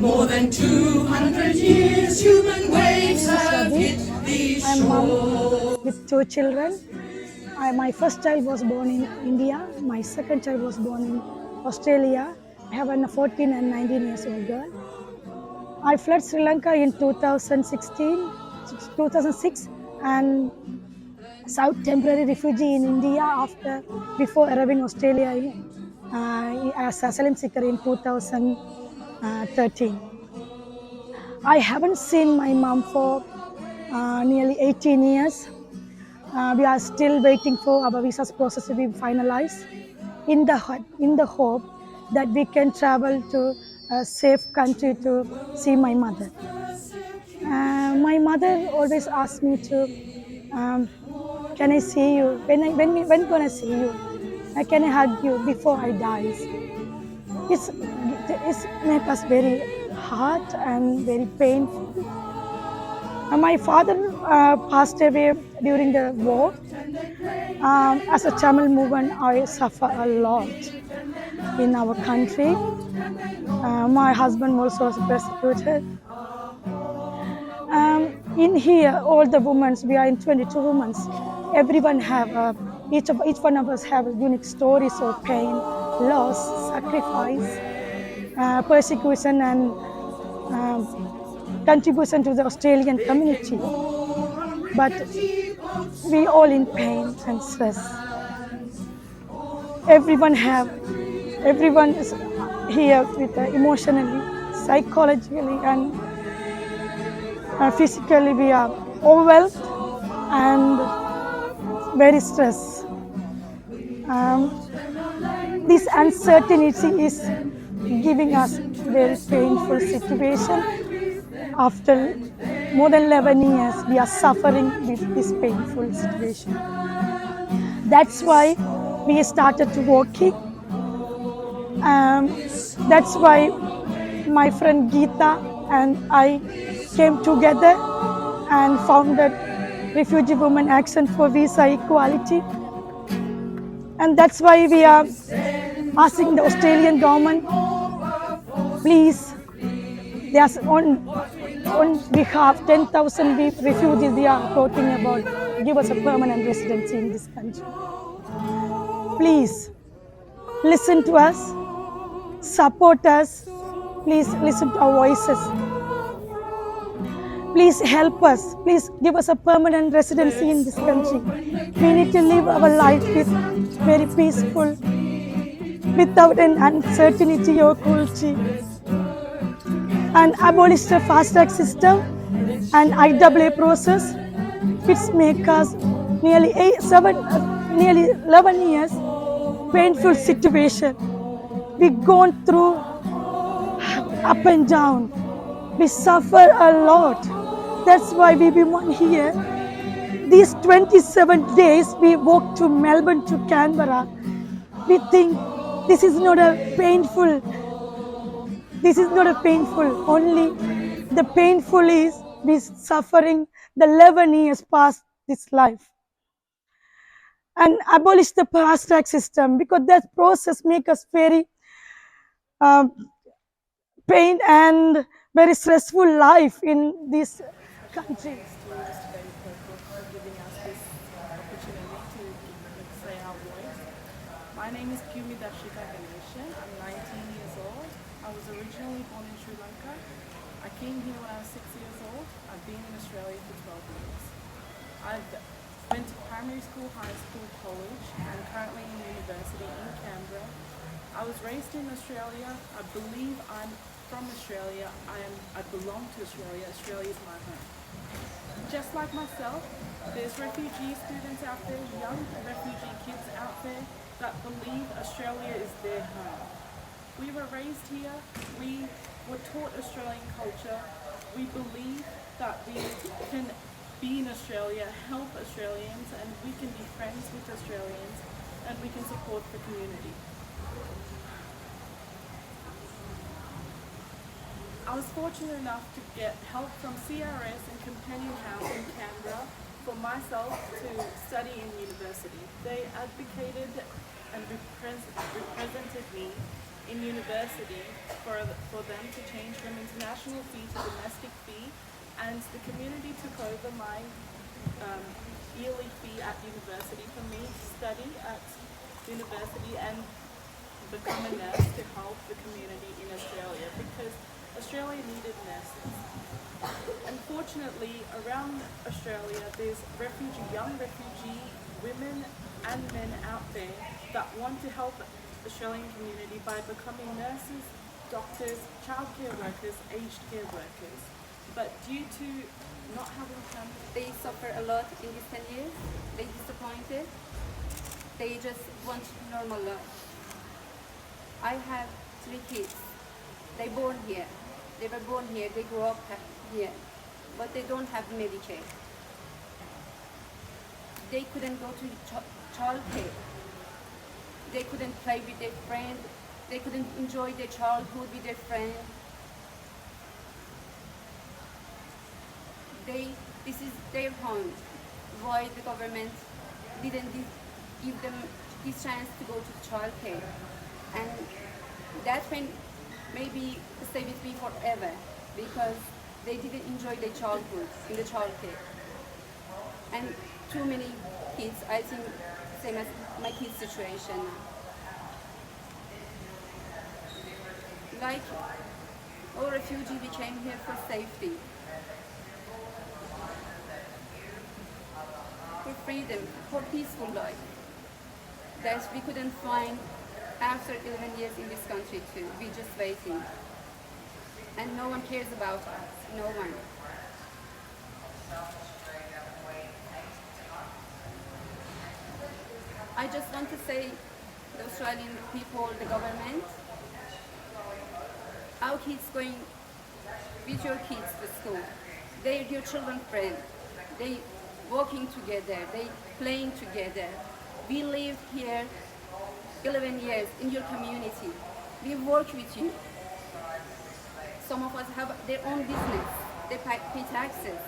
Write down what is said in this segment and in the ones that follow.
More than 200 years human waves have hit these I'm shores. mom with two children. My first child was born in India. My second child was born in Australia. I have a 14 and 19 years old girl. I fled Sri Lanka in 2006, and south temporary refugee in India before arriving Australia as asylum seeker in 2013. I haven't seen my mom for nearly 18 years. We are still waiting for our visa's process to be finalized in the hope that we can travel to a safe country to see my mother. My mother always asks me to, um, can I see you? When gonna see you? Can I hug you before I die? It's make us very hard and very painful. My father passed away during the war. As a Tamil movement, I suffer a lot in our country. My husband also was persecuted. In here, all the women, we are in 22 women. Everyone have each one of us have unique stories of pain, loss, sacrifice, persecution, and um, contribution to the Australian community. But we all in pain and stress. Everyone have, everyone is here with emotionally, psychologically, and physically. We are overwhelmed and very stressed. Um, this uncertainty is giving us very painful situation. After more than 11 years, we are suffering with this painful situation. That's why we started to walking. That's why my friend Geeta and I came together and founded Refugee Women Action for Visa Equality. And that's why we are asking the Australian government, please, there's on behalf 10,000 refugees we are talking about, give us a permanent residency in this country. Please listen to us, support us. Please listen to our voices. Please help us. Please give us a permanent residency in this country. We need to live our life with very peaceful, without an uncertainty or cruelty. And abolish the fast track system and IWA process, which make us nearly 11 years painful situation. We've gone through up and down. We suffer a lot. That's why we belong here. These 27 days we walked to Melbourne to Canberra. We think this is not a painful. This is not a painful. Only the painful is this suffering the 11 years past this life. And abolish the fast track system, because that process make us very pain and very stressful life in this country. To us today, for giving us this opportunity to say our voice. My name is Pumi Dashika Ganeshan. I'm 19 years old. I was originally born in Sri Lanka. I came here when I was 6 years old. I've been in Australia for 12 years. I've went to primary school, high school, college, and currently in university in Canberra. I was raised in Australia. I believe I'm from Australia. I belong to Australia. Australia is my home. Just like myself, there's refugee students out there, young refugee kids out there that believe Australia is their home. We were raised here. We were taught Australian culture. We believe that we can be in Australia, help Australians, and we can be friends with Australians, and we can support the community. I was fortunate enough to get help from CRS and Companion House in Canberra for myself to study in university. They advocated and represented me in university for them to change from international fee to domestic fee, and the community took over my yearly fee at university for me to study at university and become a nurse to help the community in Australia, because Australia needed nurses. Unfortunately, around Australia, there's young refugee women and men out there that want to help the Australian community by becoming nurses, doctors, childcare workers, aged care workers. But due to not having time, they suffer a lot in these 10 years. They disappointed. They just want normal life. I have 3 kids. They born here. They were born here. They grew up here, but they don't have Medicare. They couldn't go to childcare. They couldn't play with their friends. They couldn't enjoy their childhood with their friends. This is their home. Why the government didn't give them this chance to go to childcare? And that pain maybe stay with me forever, because they didn't enjoy their childhood in the childcare. And too many kids, I think, same as my kids' situation now. Like all refugees, we came here for safety, for freedom, for peaceful life that we couldn't find after 11 years in this country too. We're just waiting. And no one cares about us, no one. I just want to say, the Australian people, the government, our kids going with your kids to school. They're your children's friends. They walking together, they playing together. We live here 11 years in your community. We work with you. Some of us have their own business. They pay taxes.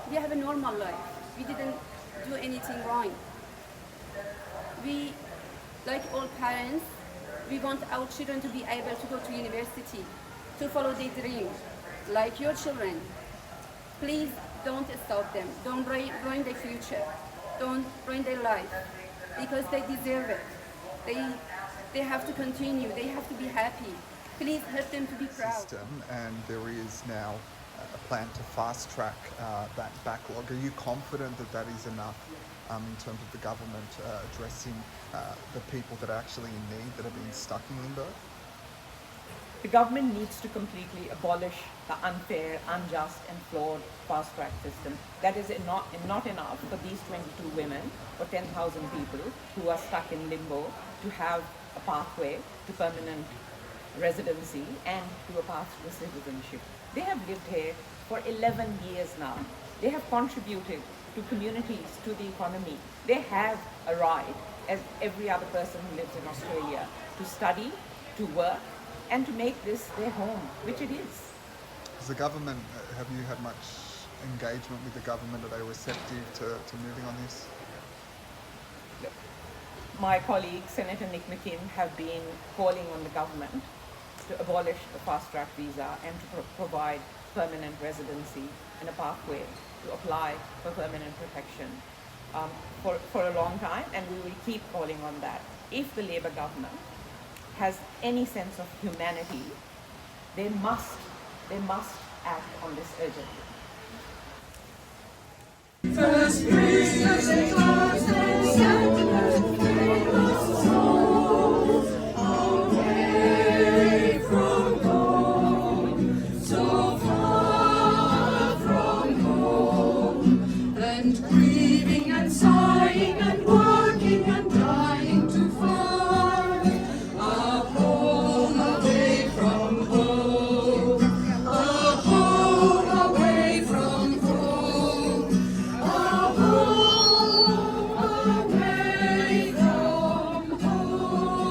We have a normal life. We didn't do anything wrong. We, like all parents, we want our children to be able to go to university, to follow their dreams, like your children. Please don't stop them. Don't ruin their future. Don't ruin their life, because they deserve it. They have to continue. They have to be happy. Please help them to be proud. And there is now a plan to fast track that backlog. Are you confident that that is enough in terms of the government addressing the people that are actually in need, that have been stuck in limbo? The government needs to completely abolish the unfair, unjust and flawed fast-track system. That is not enough for these 22 women or 10,000 people who are stuck in limbo to have a pathway to permanent residency and to a path to citizenship. They have lived here for 11 years now. They have contributed to communities, to the economy. They have a right, as every other person who lives in Australia, to study, to work, and to make this their home, which it is. Has the government, have you had much engagement with the government? Are they receptive to moving on this? My colleague, Senator Nick McKim, have been calling on the government to abolish the fast-track visa and to provide permanent residency and a pathway to apply for permanent protection for a long time, and we will keep calling on that. If the Labor government has any sense of humanity, they must act on this urgently. First Christmas and clouds and Santa came us souls away from home, so far from home, and grieving and sighing and working and trying to find a home away from home, a home away from home, a home away from home.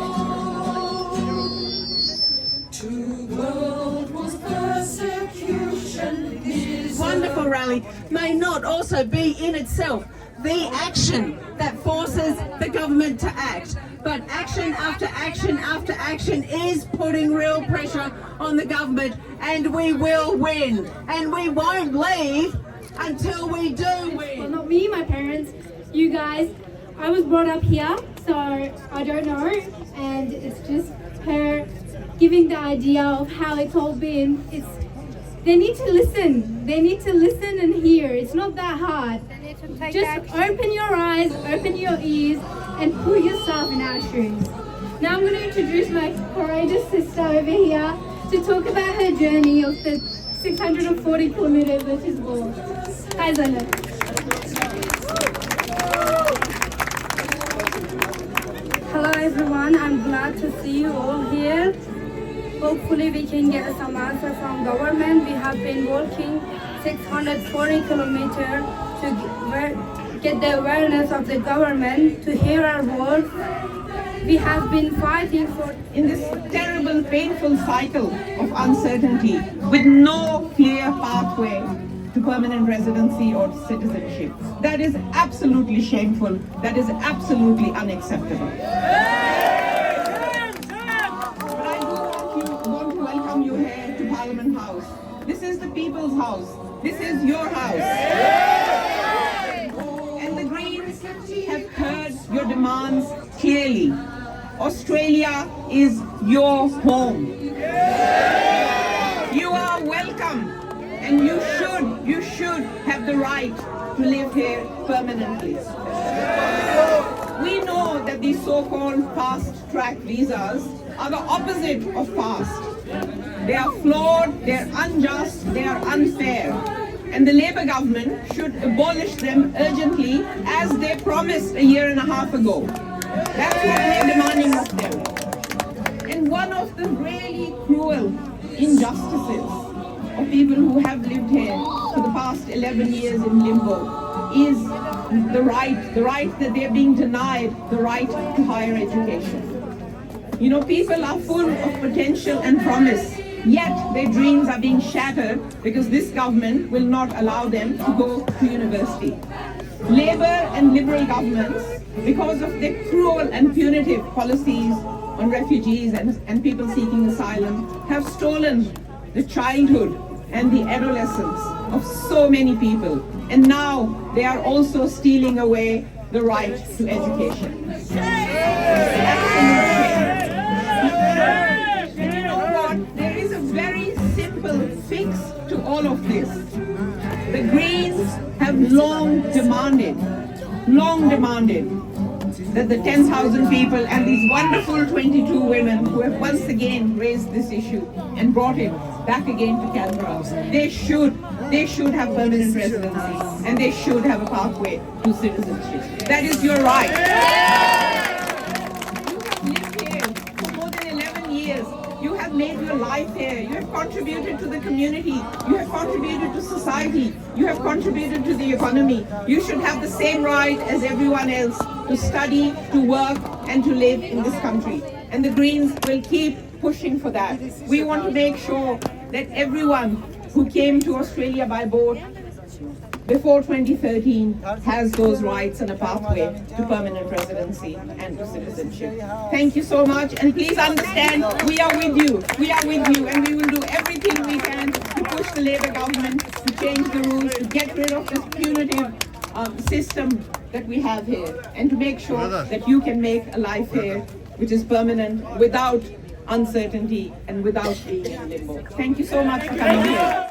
To world was persecution, misery. Wonderful rally may not also be in itself the action that forces the government to act. But action after action after action is putting real pressure on the government, and we will win. And we won't leave until we do Well, win. not me, my parents, you guys. I was brought up here, so I don't know. And it's just her giving the idea of how it's all been. They need to listen. They need to listen and hear. It's not that hard. Just open your eyes, open your ears, and put yourself in our shoes. Now I'm going to introduce my courageous sister over here to talk about her journey of the 640 kilometers that she's walked. Hi, Zana. Hello everyone, I'm glad to see you all here. Hopefully we can get some answer from government. We have been walking 640 kilometers to get the awareness of the government, to hear our voice. We have been fighting for In this terrible, painful cycle of uncertainty with no clear pathway to permanent residency or citizenship. That is absolutely shameful. That is absolutely unacceptable. But I do want to welcome you here to Parliament House. This is the people's house. This is your house. And the Greens have heard your demands clearly. Australia is your home. You are welcome, and you should have the right to live here permanently. We know that these so-called fast-track visas are the opposite of fast. They are flawed, they are unjust, they are unfair. And the Labour government should abolish them urgently, as they promised a year and a half ago. That's what we are demanding of them. And one of the really cruel injustices of people who have lived here for the past 11 years in limbo is the right that they're being denied the right to higher education. You know, people are full of potential and promise, yet their dreams are being shattered because this government will not allow them to go to university. Labour and Liberal governments, because of their cruel and punitive policies on refugees and people seeking asylum, have stolen the childhood and the adolescence of so many people. And now they are also stealing away the right to education. And you know what? There is a very simple fix to all of this. The Greens have long demanded that the 10,000 people and these wonderful 22 women who have once again raised this issue and brought it back again to Canberra, they should have permanent residency and they should have a pathway to citizenship. That is your right. You have lived here for more than 11 years. You have made your life here. You have contributed to the community. You have contributed to society. You have contributed to the economy. You should have the same right as everyone else to study, to work, and to live in this country. And the Greens will keep pushing for that. We want to make sure that everyone who came to Australia by boat before 2013 has those rights and a pathway to permanent residency and to citizenship. Thank you so much, and please understand, we are with you. We are with you, and we will do everything we can to push the Labour government to change the rules, to get rid of this punitive system that we have here, and to make sure that you can make a life here which is permanent, without uncertainty and without being in limbo. Thank you so much for coming here.